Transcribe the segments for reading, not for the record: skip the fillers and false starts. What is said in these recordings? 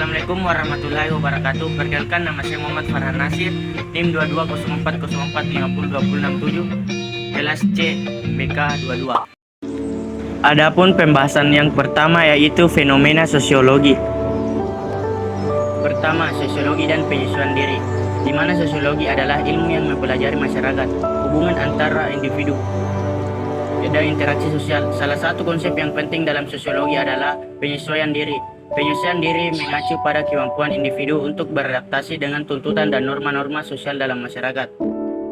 Assalamualaikum warahmatullahi wabarakatuh. Perkenalkan, nama saya Muhammad Farhan Nasir, NIM 2204045067, kelas C, BK 22. Adapun pembahasan yang pertama yaitu fenomena sosiologi. Pertama, sosiologi dan penyesuaian diri, di mana sosiologi adalah ilmu yang mempelajari masyarakat, hubungan antara individu, dan interaksi sosial. Salah satu konsep yang penting dalam sosiologi adalah penyesuaian diri. Penyesuaian diri mengacu pada kemampuan individu untuk beradaptasi dengan tuntutan dan norma-norma sosial dalam masyarakat.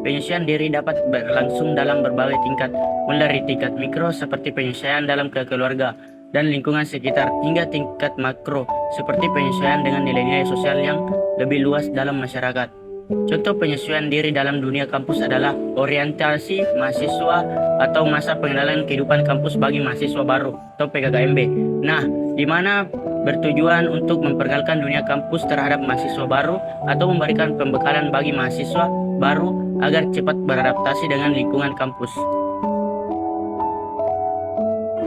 Penyesuaian diri dapat berlangsung dalam berbagai tingkat, mulai dari tingkat mikro seperti penyesuaian dalam keluarga dan lingkungan sekitar, hingga tingkat makro seperti penyesuaian dengan nilai-nilai sosial yang lebih luas dalam masyarakat. Contoh penyesuaian diri dalam dunia kampus adalah orientasi mahasiswa atau masa pengenalan kehidupan kampus bagi mahasiswa baru atau PKKMB. Nah, di mana bertujuan untuk memperkenalkan dunia kampus terhadap mahasiswa baru atau memberikan pembekalan bagi mahasiswa baru agar cepat beradaptasi dengan lingkungan kampus.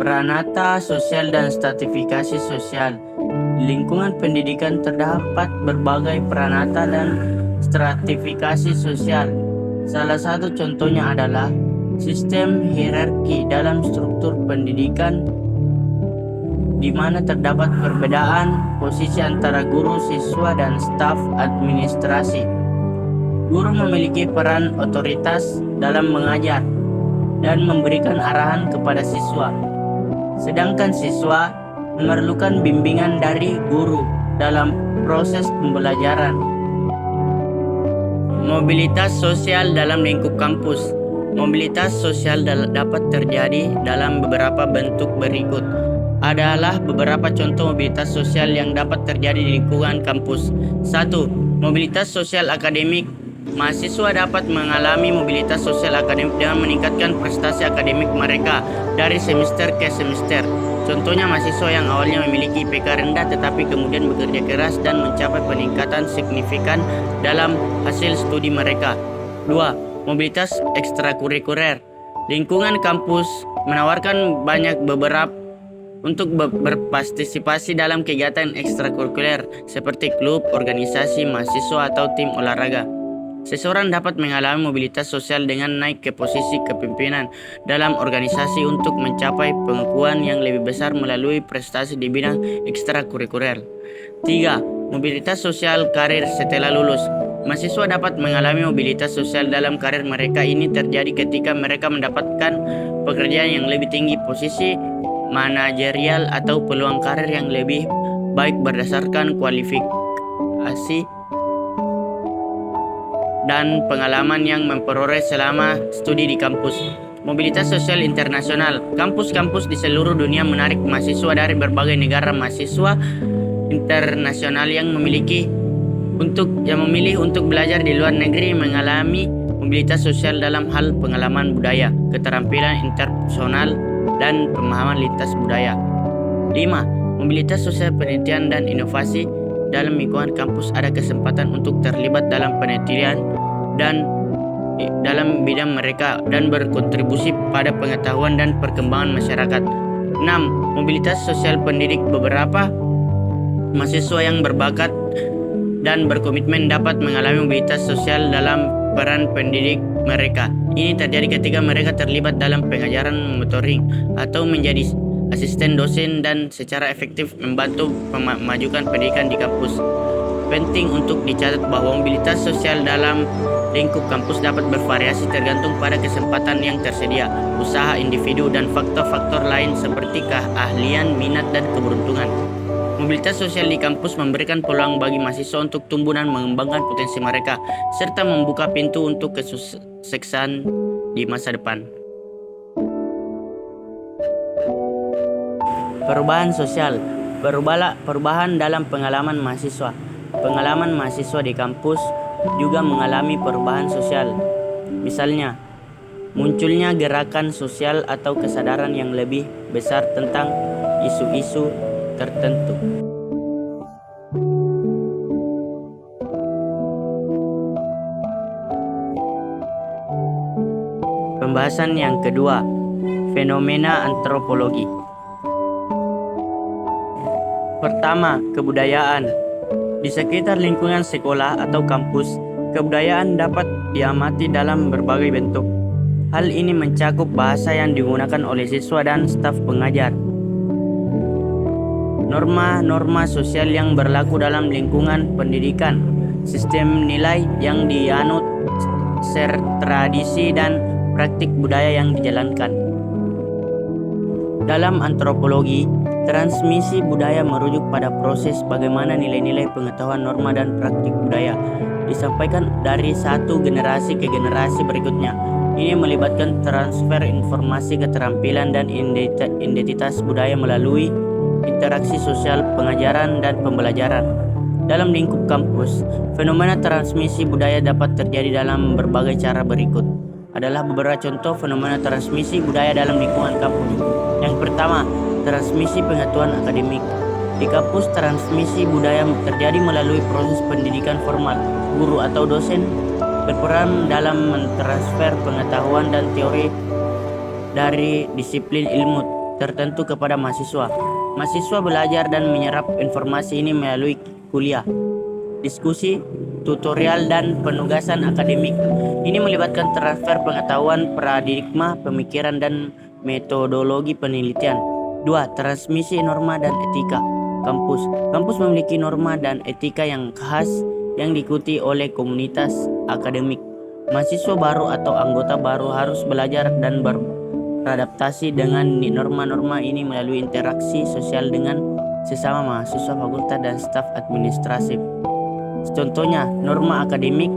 Peranata sosial dan stratifikasi sosial. Lingkungan pendidikan terdapat berbagai peranata dan stratifikasi sosial. Salah satu contohnya adalah sistem hierarki dalam struktur pendidikan, di mana terdapat perbedaan posisi antara guru, siswa, dan staf administrasi. Guru memiliki peran otoritas dalam mengajar dan memberikan arahan kepada siswa, sedangkan siswa memerlukan bimbingan dari guru dalam proses pembelajaran. Mobilitas sosial dalam lingkup kampus. Mobilitas sosial dapat terjadi dalam beberapa bentuk berikut. Adalah beberapa contoh mobilitas sosial yang dapat terjadi di lingkungan kampus. 1. Mobilitas sosial akademik. Mahasiswa dapat mengalami mobilitas sosial akademik dengan meningkatkan prestasi akademik mereka dari semester ke semester. Contohnya mahasiswa yang awalnya memiliki IPK rendah tetapi kemudian bekerja keras dan mencapai peningkatan signifikan dalam hasil studi mereka. 2. Mobilitas ekstrakurikuler. Lingkungan kampus menawarkan untuk berpartisipasi dalam kegiatan ekstrakurikuler seperti klub, organisasi, mahasiswa, atau tim olahraga. Seseorang dapat mengalami mobilitas sosial dengan naik ke posisi kepemimpinan dalam organisasi untuk mencapai pengakuan yang lebih besar melalui prestasi di bidang ekstrakurikuler. 3. Mobilitas sosial karir setelah lulus. Mahasiswa dapat mengalami mobilitas sosial dalam karir mereka. Ini terjadi ketika mereka mendapatkan pekerjaan yang lebih tinggi, posisi manajerial, atau peluang karir yang lebih baik berdasarkan kualifikasi dan pengalaman yang memperoleh selama studi di kampus. Mobilitas sosial internasional. Kampus-kampus di seluruh dunia menarik mahasiswa dari berbagai negara. Mahasiswa internasional yang memilih untuk belajar di luar negeri mengalami mobilitas sosial dalam hal pengalaman budaya, keterampilan interpersonal, dan pemahaman lintas budaya. 5. Mobilitas sosial penelitian dan inovasi. Dalam lingkungan kampus ada kesempatan untuk terlibat dalam penelitian dan dalam bidang mereka dan berkontribusi pada pengetahuan dan perkembangan masyarakat. 6. Mobilitas sosial pendidik. Beberapa mahasiswa yang berbakat dan berkomitmen dapat mengalami mobilitas sosial dalam peran pendidik mereka. Ini terjadi ketika mereka terlibat dalam pengajaran mentoring atau menjadi asisten dosen dan secara efektif membantu memajukan pendidikan di kampus. Penting untuk dicatat bahwa mobilitas sosial dalam lingkup kampus dapat bervariasi tergantung pada kesempatan yang tersedia, usaha individu, dan faktor-faktor lain seperti keahlian, minat, dan keberuntungan. Mobilitas sosial di kampus memberikan peluang bagi mahasiswa untuk tumbuh dan mengembangkan potensi mereka, serta membuka pintu untuk kesuksesan di masa depan. Perubahan sosial. Perubahan dalam pengalaman mahasiswa. Pengalaman mahasiswa di kampus juga mengalami perubahan sosial. Misalnya, munculnya gerakan sosial atau kesadaran yang lebih besar tentang isu-isu tertentu. Pembahasan yang kedua, fenomena antropologi. Pertama, kebudayaan. Di sekitar lingkungan sekolah atau kampus, kebudayaan dapat diamati dalam berbagai bentuk. Hal ini mencakup bahasa yang digunakan oleh siswa dan staf pengajar, norma-norma sosial yang berlaku dalam lingkungan pendidikan, sistem nilai yang dianut, tradisi dan praktik budaya yang dijalankan. Dalam antropologi, transmisi budaya merujuk pada proses bagaimana nilai-nilai pengetahuan, norma, dan praktik budaya disampaikan dari satu generasi ke generasi berikutnya. Ini melibatkan transfer informasi, keterampilan, dan identitas budaya melalui interaksi sosial, pengajaran, dan pembelajaran. Dalam lingkup kampus, fenomena transmisi budaya dapat terjadi dalam berbagai cara berikut. Adalah beberapa contoh fenomena transmisi budaya dalam lingkungan kampus. Yang pertama, transmisi pengetahuan akademik. Di kampus, transmisi budaya terjadi melalui proses pendidikan formal. Guru atau dosen berperan dalam mentransfer pengetahuan dan teori dari disiplin ilmu tertentu kepada mahasiswa. Mahasiswa belajar dan menyerap informasi ini melalui kuliah, diskusi, tutorial, dan penugasan akademik. Ini melibatkan transfer pengetahuan, paradigma, pemikiran, dan metodologi penelitian. 2. Transmisi norma dan etika. Kampus memiliki norma dan etika yang khas yang diikuti oleh komunitas akademik. Mahasiswa baru atau anggota baru harus belajar dan beradaptasi dengan norma-norma ini melalui interaksi sosial dengan sesama mahasiswa, fakultas, dan staf administratif. Contohnya, norma akademik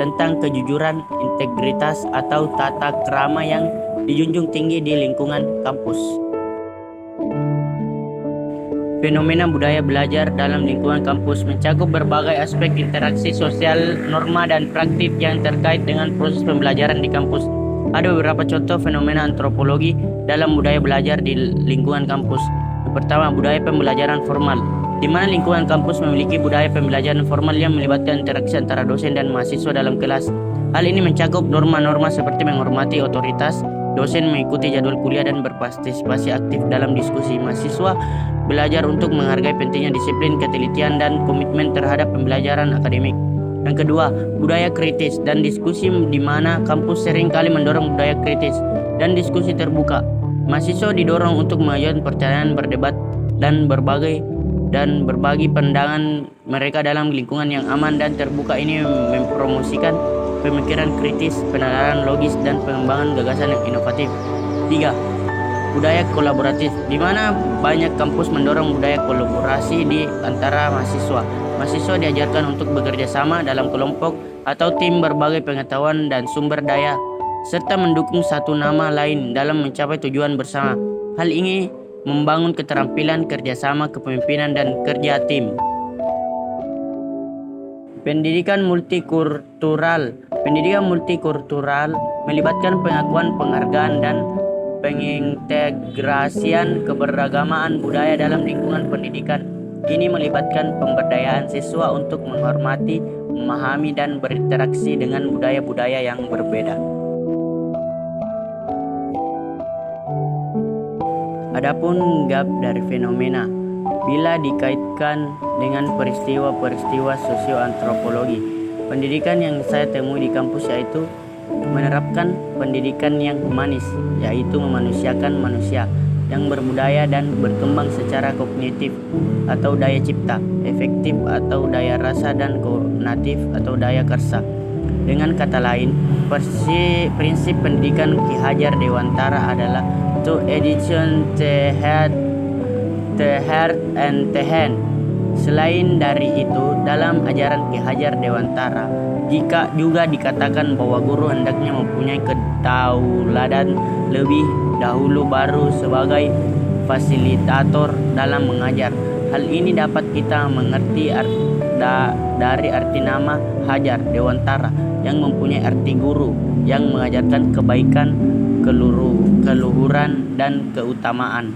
tentang kejujuran, integritas, atau tata krama yang dijunjung tinggi di lingkungan kampus. Fenomena budaya belajar dalam lingkungan kampus mencakup berbagai aspek interaksi sosial, norma, dan praktik yang terkait dengan proses pembelajaran di kampus. Ada beberapa contoh fenomena antropologi dalam budaya belajar di lingkungan kampus. Yang pertama, budaya pembelajaran formal, di mana lingkungan kampus memiliki budaya pembelajaran formal yang melibatkan interaksi antara dosen dan mahasiswa dalam kelas. Hal ini mencakup norma-norma seperti menghormati otoritas, dosen mengikuti jadwal kuliah, dan berpartisipasi aktif dalam diskusi. Mahasiswa belajar untuk menghargai pentingnya disiplin, ketelitian, dan komitmen terhadap pembelajaran akademik. Yang kedua, budaya kritis dan diskusi, di mana kampus seringkali mendorong budaya kritis dan diskusi terbuka. Mahasiswa didorong untuk mengajukan pertanyaan, berdebat, dan berbagi pandangan mereka dalam lingkungan yang aman dan terbuka. Ini mempromosikan pemikiran kritis, penalaran logis, dan pengembangan gagasan yang inovatif. 3. Budaya kolaboratif, di mana banyak kampus mendorong budaya kolaborasi di antara mahasiswa. Mahasiswa diajarkan untuk bekerja sama dalam kelompok atau tim, berbagai pengetahuan dan sumber daya, serta mendukung satu nama lain dalam mencapai tujuan bersama. Hal ini membangun keterampilan kerjasama, kepemimpinan, dan kerja tim. Pendidikan multikultural. Pendidikan multikultural melibatkan pengakuan, penghargaan, dan pengintegrasian keberagaman budaya dalam lingkungan pendidikan. Ini melibatkan pemberdayaan siswa untuk menghormati, memahami, dan berinteraksi dengan budaya-budaya yang berbeda. Adapun gap dari fenomena, bila dikaitkan dengan peristiwa-peristiwa sosioantropologi, pendidikan yang saya temui di kampus yaitu menerapkan pendidikan yang humanis, yaitu memanusiakan manusia yang berbudaya dan berkembang secara kognitif atau daya cipta, efektif atau daya rasa, dan konatif atau daya karsa. Dengan kata lain, prinsip pendidikan Ki Hajar Dewantara adalah to education the heart and the hand. Selain dari itu, dalam ajaran Ki Hajar Dewantara jika juga dikatakan bahwa guru hendaknya mempunyai kedaulatan lebih dahulu baru sebagai fasilitator dalam mengajar. Hal ini dapat kita mengerti dari arti nama Hajar Dewantara yang mempunyai arti guru yang mengajarkan kebaikan, keluhuran, dan keutamaan.